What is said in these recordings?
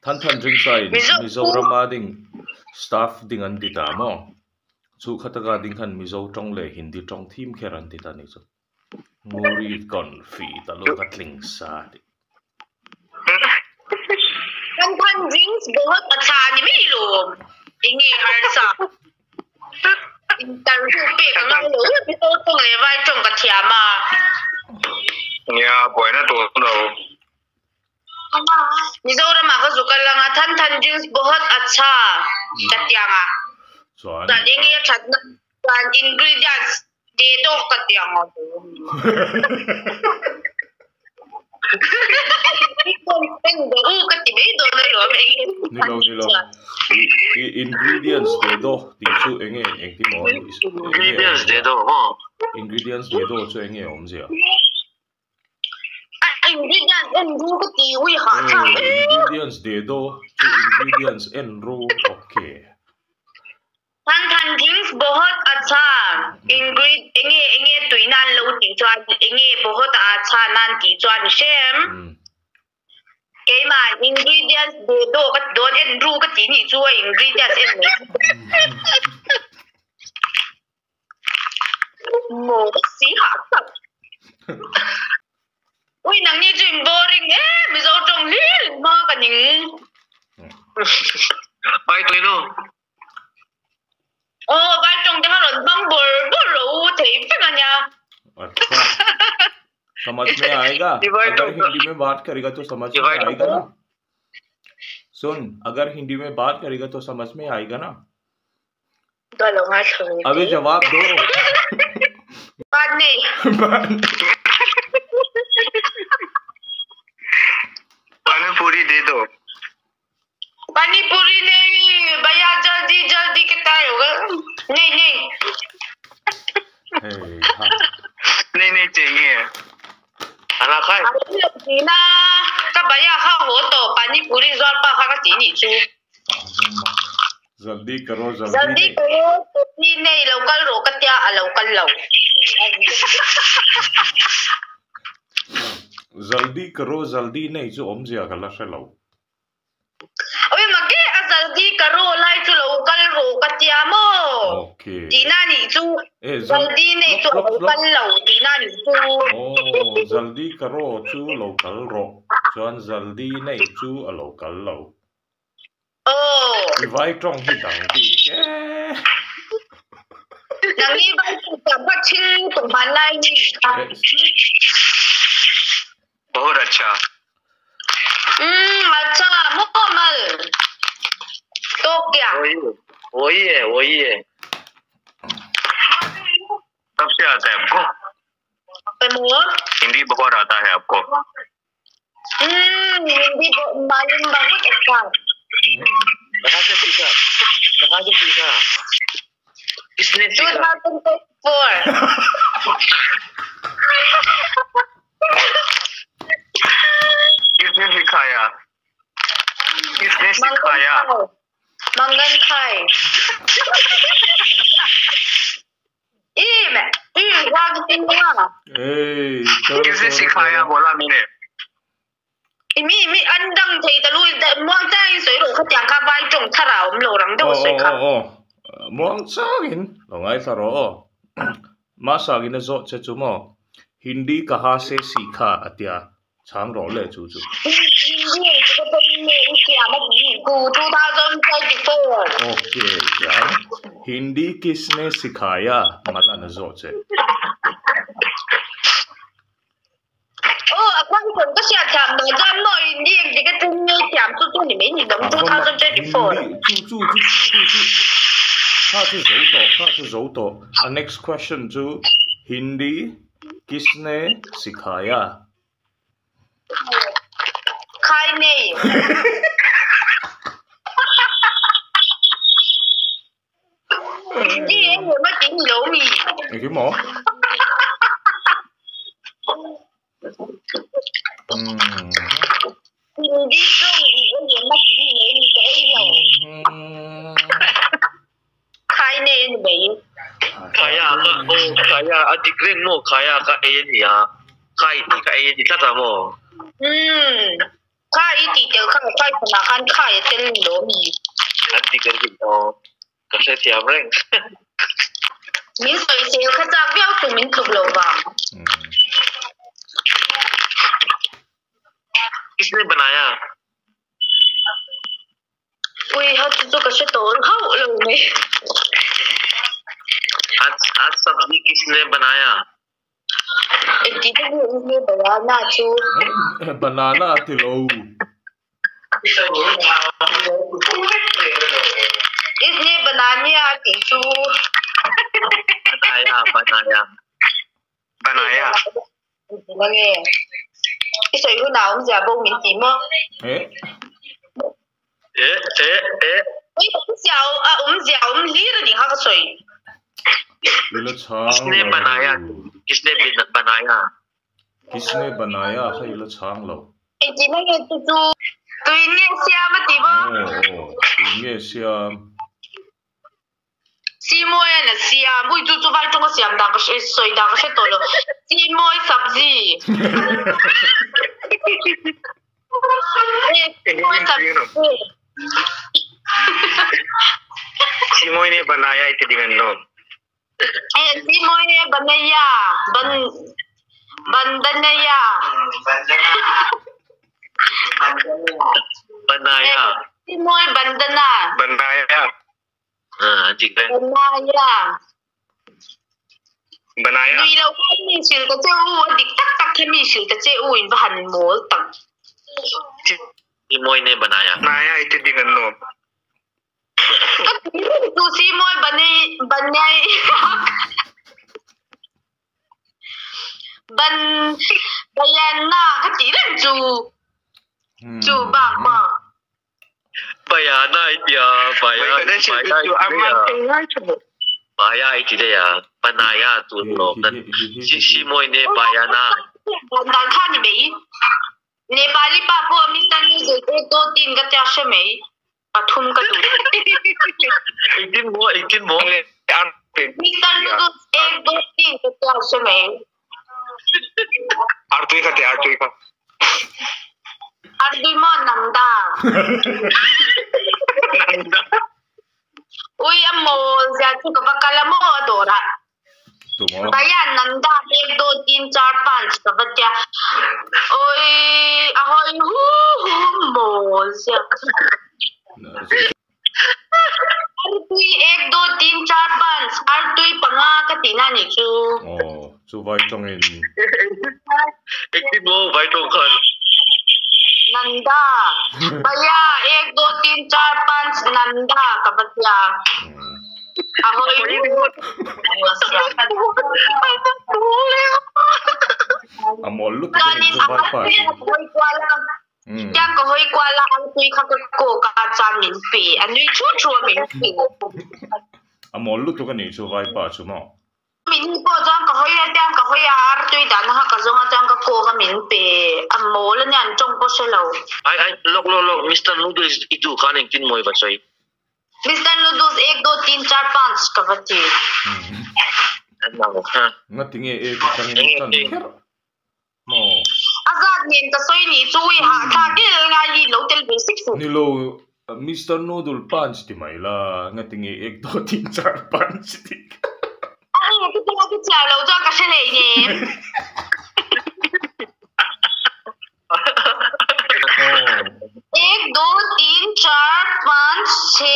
Than dring sign Mizoram ding staff ding an dita mo chu khataga ding khan Mizo tong le Hindi tong thim kheran dita ni chu ngori kon fi talo katling sa Than drinks बहुत अच्छा नहीं मिलो इंगे हर सा interview pe ka ngang lo bi to tong le vai tong ka thia ma ya boy na to no Mizoram ka zukal lang than drinks बहुत अच्छा katyanga chuan ta ding ya that na ingredients de do katyanga ingredients de do ti chu enge engti mo ingredients de do ho ingredients de do chu enge om zia ingredients en ru ka ti wi ha tha ingredients de do chu ingredients en ru okay than drinks बहुत अच्छा इंगे तुइनान लो ती चुan इंगे बहुत अच्छा nan ti chuan shem cái mà ingredients de do ka don en ru ka ti ni chu ingredients en mo si ha sap ui nang ni jin boring mi zo trong li ma ka ning bai tôi no vai trong cái rồi băng bồi lũ thì phải là nha अच्छा समझ में आएगा अगर हिंदी में बात करेगा तो समझ में आएगा ना सुन अगर हिंदी में बात करेगा तो समझ में आएगा ना अभी जवाब दो बात नहीं पानी पूरी दे दो पानी पूरी नहीं भैया जल्दी जल्दी कितना होगा नहीं नहीं चाहिए अला खाए ना का भैया खा हो तो पानी पूरी जोर पा खा का चीनी चू जल्दी करो जल्दी करो चीनी नहीं लोकल रोकत्या लोकल लो जल्दी करो जल्दी नहीं जो ओम जिया गला से लो अबे मगे जल्दी करो लाई चू लोकल रोकत्या मो ओके दीना नी चू जल्दी नहीं चू लोकल लो दीना नी चू ओ जल्दी करो चू लोकल रो चुan जल्दी नहीं चू लोकल लो ओ vai trong hi dang di ke nang ni vai chụp bắt chinh tụng bàn lai ni बहुत अच्छा अच्छा मुकम्मल तो क्या वही है कब से आता है आपको हिंदी बहुत आता है आपको हिंदी मालूम बहुत अच्छा कहाँ से सीखा किसने सीखा 2004 किसने सिखाया मंगन खाए किसने सिखाया बोला मैंने mi ăn đăng thì ta lui muang chai sui ro kha tiang kha vai trong tha rao lo rang do sui kha muang chagin lo ngai tha ro ma sagin zo che chu mo hindi kaha se sikha atia chang ro le chu chu hindi ko to me kya ma ku 2024 okay यार हिंदी किसने सिखाया मतलब न zo che quan trọng có sẽ chạm được ra mọi điên thì cái tên như chạm tu thì mấy nhìn đóng 2024 next question to Hindi किसने सिखाया khai này hindi em muốn nói chuyện lỗ mì cái mỏ hindi không thì em muốn nói chuyện gì cái lỗ khai này vậy kaya adikreng mo kaya ka ayan niya kay ka ayan ni tata mo khai ít tiêu khai thằng khăn khai tên lỗ mì Adi kerja to. Kasi tiap reng. mình soi sale khai ra béo tụi mình thuộc lỗ vào Kisne banaya? ui hết tụi cái số tổ hậu lỗ mì आज सब्जी किसने बनाया? Hindi na hindi banana chu. Banana tilo. Isne banana chu. Banaya. Nghe. Cái sợi của nào cũng giờ bông miễn phí mà. Ui uống rượu lý rồi đi học sợi. किसने बनाया? किसने बनाया? किसने बनाया है इला छांग लो. Hindi na nghe chu. Tui nghe xiam mà tí bơ. nghe xiam. Xi môi là xiam, ui chu vai trong cái xiam đằng cái sợi đằng cái tổ lo. Xi môi sabzi. Môi sabzi. Simoy ne banaya itu dengan no. Si môi banaya, bandanaya. Banaya. Si môi bandana. Banaya. Jika. Banaya. Banaya. Vì lâu không mình xử cái chế u, đi tắc tắc thêm mình xử cái chế u, in và hành mổ tặng. Simoy ne banaya. Banaya itu dengan no. Tu si môi banay. Bayana cái chỉ là chu bạc mà. Bayana itu ya, bayana itu ya, banaya tu no. Simoy ne bayana. Đang khan thì mấy. Nepali pa po Mr. Noodles एक दो तीन का त्याग से में पठुम का दूध. 18 more. Mr. Noodles एक दो तीन का त्याग से में. Artui ka. Artui mo nanda. Ui amol जा तू का बकला mo adora. Bayan nanda एक दो तीन चार पाँच का बच्चा. Oi ahoy mol जा. Artui एक दो तीन चार पाँच. Artui पंगा का तीना निचू. Chu vai trong in. 18 more vai tong kan. Nanda. Baya एक दो तीन चार पाँच नंदा का बच्चा. Ahoy Amol lu tu ni chu vai pa. Yang ko hoi kwa la ang tui kha ko ka cha min pe ani chu min pe. Amol lu tu ni chu vai pa chu mo. Min po jang ka hoi yang ka hoi ar tui dan ha ka zonga jang ka ko ka min pe amol nyan chong po se lo. Ai lok Mr. Noodles itu kan yang tin moi basoi. Mr. Noodles 1 2 3 4 5 ka bati. Ngatinge ka changin tan. Mo. Azad nin ka soi ni chui ha tha dil nga yi lo tel basic fu. Ni lo Mr. Noodle punch ti mai la ngatinge 1 2 3 4 punch ti. Ai cái tiếng cái chào lâu cho cái xe này nè. 1 2 3 4 5 6 7 9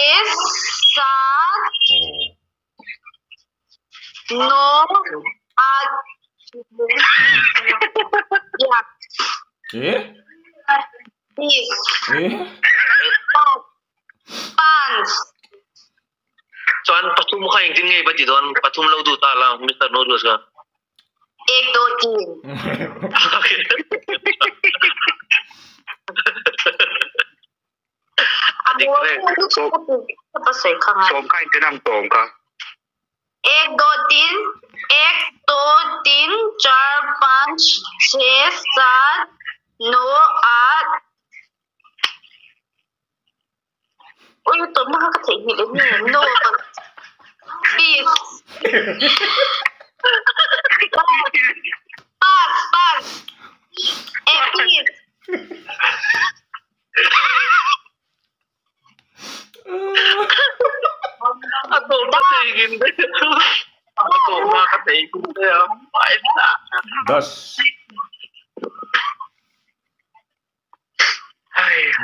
8 10 Soan patum ka yang tin ngay ba dito? Patum law do ta lang Mr. Noodles ka. 1 2 3 apa sih kangen? Som ka yung tinamtong ka. 1 2 3 1 2 3 4 5 6 7 9 8. Ôi tôi mắc cái thể hiện cái gì nô bis pas bis gin apa tu mak kata ikut dia main tak. Das.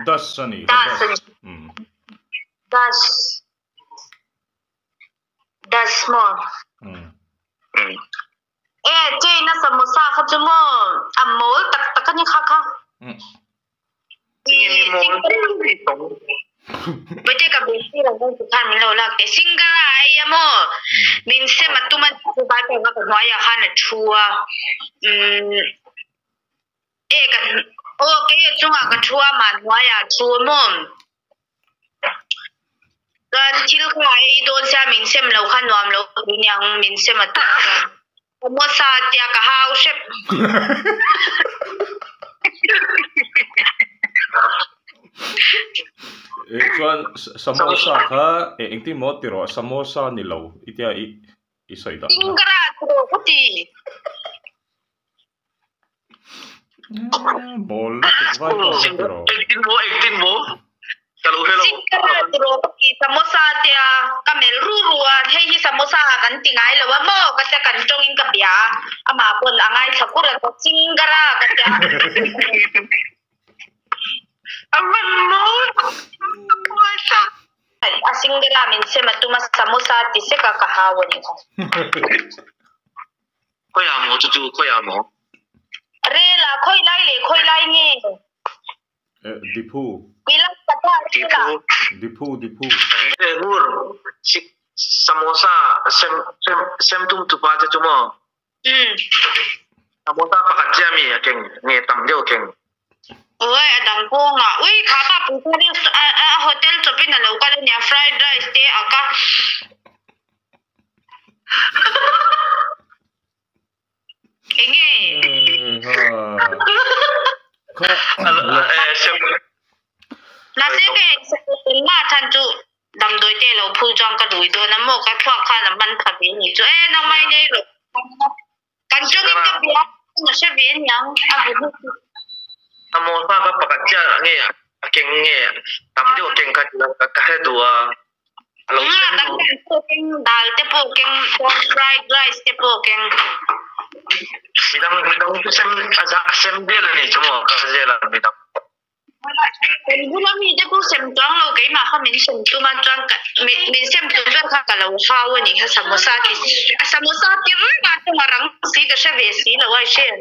Das sani. Das mo. Chơi na samosa khá chứ mô mối tắc như khá khá. Bây giờ cả bên kia là không thực hành mình lâu lạc để sinh ra ai ya mô mình xem mà tụi mình cứ bài phải gặp nói ya khá là chua cái chung là cái chua mà nói ya chua mô gần chiếu khai đôi xa mình xem lâu khá nòm lâu mình xem mà tụi samosa tia ka hao ship chuan samosa kha eng ti mo tiro samosa ni lo itia I soida ingara tro kuti bol vai tiro ektin mo kalau hello samosa tia kamel rurua hei samosa kan tingai lawa mo kasi kan chongin kabya ama pon angai sakura ko singara katya aman mo wasa asingara min se matuma samosa ti se ka kahawani ko ya mo tu ko ya mo rela khoi lai nge dipu bilang kata dipu hur samosa sem tum tu pa cha chuma samosa pakat jami keng nge tam deu keng oi adang ko nga ui khata pu ni hotel chopin na local ni fried rice te aka enge nasi ke na chan chu dam doi te lo phu jang ka dui do na mo ka thwa kha na man tha bi ni chu na mai nei ro kan chu in ka bia na se bi nyang abu samosa ka pakat ja nge keng nge tam deu keng ka he dua alo keng dal te po keng fried rice te po keng midang sem dia ni cuma kerja lah midang bulan ni dia pun sem tuang lo cái mà không mình sem tu mà tuang mình sem tu tuang khác cả lâu hao ni ha samosa ti rồi mà tu orang si cái sẽ về si là vậy xem